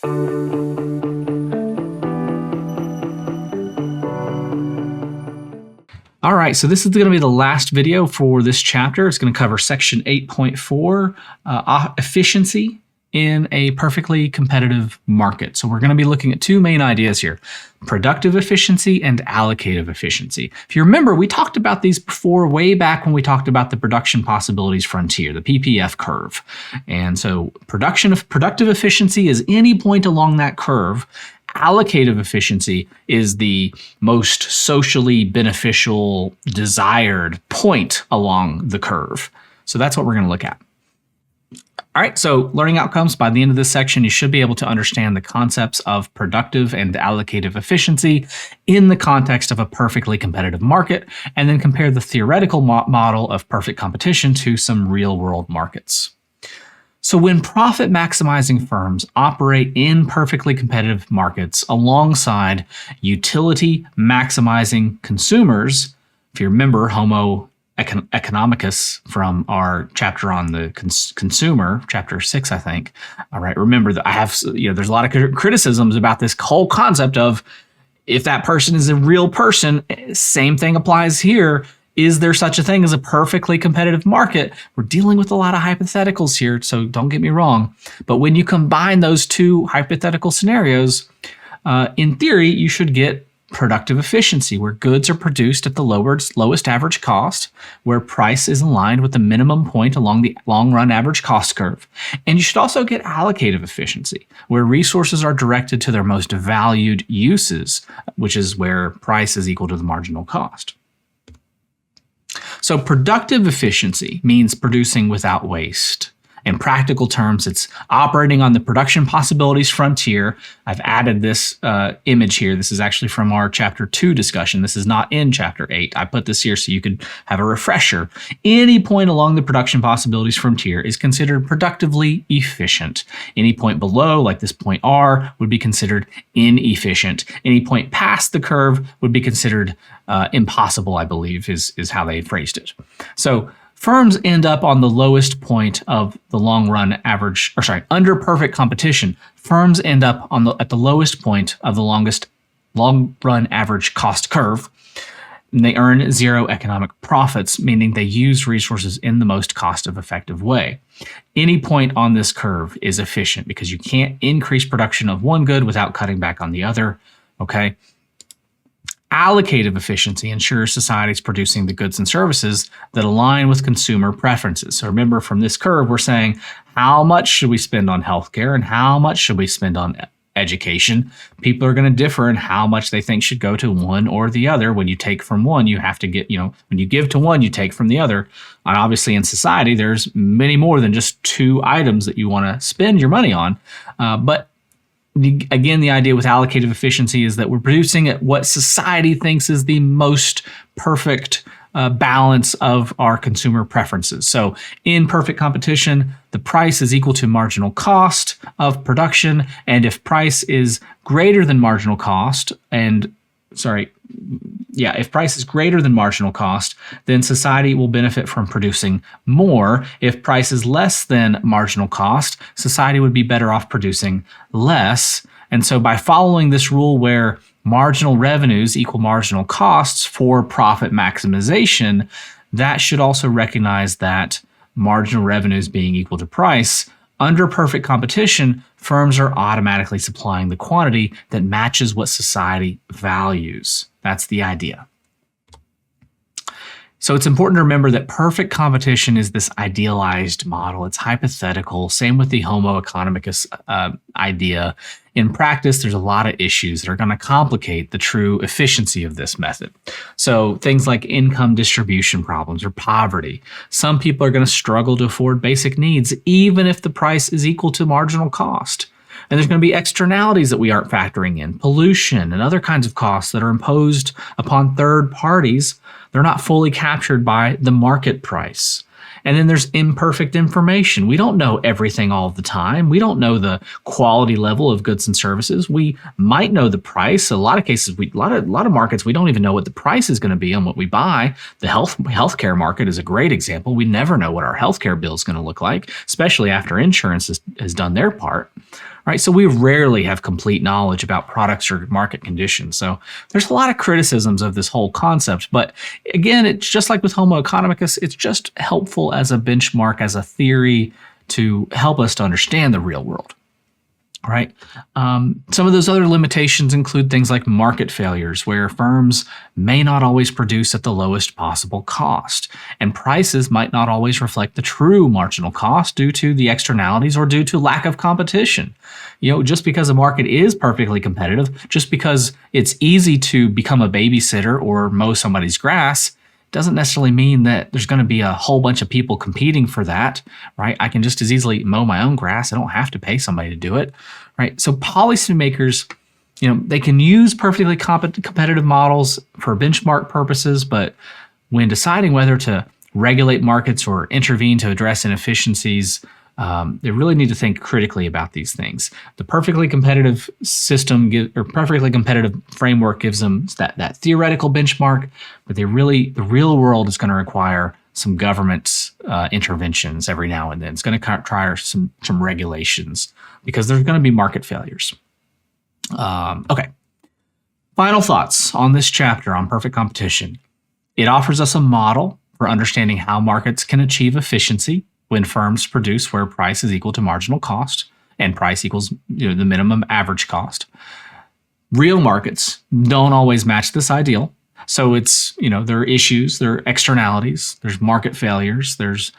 All right, so this is going to be the last video for this chapter. It's going to cover section 8.4, efficiency in a perfectly competitive market. So we're going to be looking at two main ideas here, productive efficiency and allocative efficiency. If you remember, we talked about these before way back when we talked about the production possibilities frontier, the PPF curve. And so productive efficiency is any point along that curve. Allocative efficiency is the most socially beneficial, desired point along the curve. So that's what we're going to look at. All right, so learning outcomes. By the end of this section, you should be able to understand the concepts of productive and allocative efficiency in the context of a perfectly competitive market, and then compare the theoretical model of perfect competition to some real-world markets. So when profit-maximizing firms operate in perfectly competitive markets alongside utility-maximizing consumers, if you remember Homo economicus from our chapter on the consumer, chapter 6, I think. All right, remember that I have, there's a lot of criticisms about this whole concept of if that person is a real person, same thing applies here. Is there such a thing as a perfectly competitive market? We're dealing with a lot of hypotheticals here, so don't get me wrong. But when you combine those two hypothetical scenarios, in theory, you should get productive efficiency, where goods are produced at the lowest average cost, where price is aligned with the minimum point along the long-run average cost curve. And you should also get allocative efficiency, where resources are directed to their most valued uses, which is where price is equal to the marginal cost. So productive efficiency means producing without waste. In practical terms, it's operating on the production possibilities frontier. I've added this image here. This is actually from our Chapter 2 discussion. This is not in Chapter 8. I put this here so you could have a refresher. Any point along the production possibilities frontier is considered productively efficient. Any point below, like this point R, would be considered inefficient. Any point past the curve would be considered impossible, I believe, is how they phrased it. So firms end up on the lowest point of the long-run average, under perfect competition. Firms end up at the lowest point of the long-run average cost curve. And they earn zero economic profits, meaning they use resources in the most cost-effective way. Any point on this curve is efficient because you can't increase production of one good without cutting back on the other. Okay. Allocative efficiency ensures society is producing the goods and services that align with consumer preferences. So remember, from this curve, we're saying how much should we spend on healthcare and how much should we spend on education. People are going to differ in how much they think should go to one or the other. When you take from one, you have to get, when you give to one, you take from the other. And obviously in society, there's many more than just two items that you want to spend your money on. But again, the idea with allocative efficiency is that we're producing at what society thinks is the most perfect balance of our consumer preferences. So in perfect competition, the price is equal to marginal cost of production. And if price is greater than marginal cost, if price is greater than marginal cost, then society will benefit from producing more. If price is less than marginal cost, society would be better off producing less. And so by following this rule where marginal revenues equal marginal costs for profit maximization, that should also recognize that marginal revenues being equal to price, under perfect competition, firms are automatically supplying the quantity that matches what society values. That's the idea. So it's important to remember that perfect competition is this idealized model. It's hypothetical. Same with the Homo economicus idea. In practice, there's a lot of issues that are going to complicate the true efficiency of this method. So things like income distribution problems or poverty. Some people are going to struggle to afford basic needs, even if the price is equal to marginal cost. And there's going to be externalities that we aren't factoring in, pollution and other kinds of costs that are imposed upon third parties. They're not fully captured by the market price. And then there's imperfect information. We don't know everything all the time. We don't know the quality level of goods and services. We might know the price. A lot of cases, a lot of markets, we don't even know what the price is going to be on what we buy. The healthcare market is a great example. We never know what our healthcare bill is going to look like, especially after insurance has done their part. right? So we rarely have complete knowledge about products or market conditions. So there's a lot of criticisms of this whole concept. But again, it's just like with Homo economicus, it's just helpful as a benchmark, as a theory to help us to understand the real world. Right. Some of those other limitations include things like market failures, where firms may not always produce at the lowest possible cost, and prices might not always reflect the true marginal cost due to the externalities or due to lack of competition. Just because a market is perfectly competitive, just because it's easy to become a babysitter or mow somebody's grass, doesn't necessarily mean that there's going to be a whole bunch of people competing for that, right? I can just as easily mow my own grass. I don't have to pay somebody to do it, right? So policymakers, they can use perfectly competitive models for benchmark purposes, but when deciding whether to regulate markets or intervene to address inefficiencies, they really need to think critically about these things. The perfectly competitive system or perfectly competitive framework gives them that theoretical benchmark, but the real world is going to require some government interventions every now and then. It's going to require some regulations because there's going to be market failures. Okay. Final thoughts on this chapter on perfect competition. It offers us a model for understanding how markets can achieve efficiency when firms produce where price is equal to marginal cost and price equals the minimum average cost. Real markets don't always match this ideal. So it's, there are issues, there are externalities, there's market failures, there's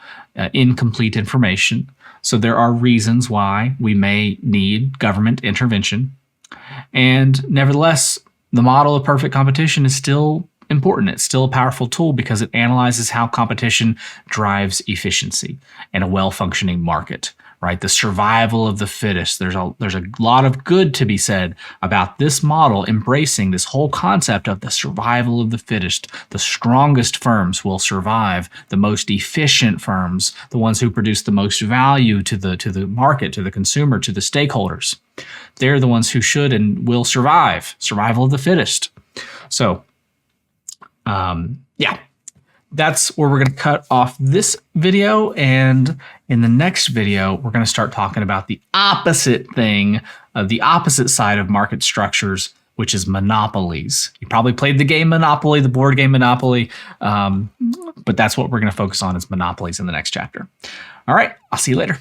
incomplete information. So there are reasons why we may need government intervention. And nevertheless, the model of perfect competition is still important. It's still a powerful tool because it analyzes how competition drives efficiency and a well-functioning market, right? The survival of the fittest. There's a lot of good to be said about this model embracing this whole concept of the survival of the fittest. The strongest firms will survive. The most efficient firms, the ones who produce the most value to the market, to the consumer, to the stakeholders. They're the ones who should and will survive. Survival of the fittest. So, that's where we're going to cut off this video. And in the next video, we're going to start talking about the opposite thing, the opposite side of market structures, which is monopolies. You probably played the game Monopoly, the board game Monopoly, but that's what we're going to focus on is monopolies in the next chapter. All right, I'll see you later.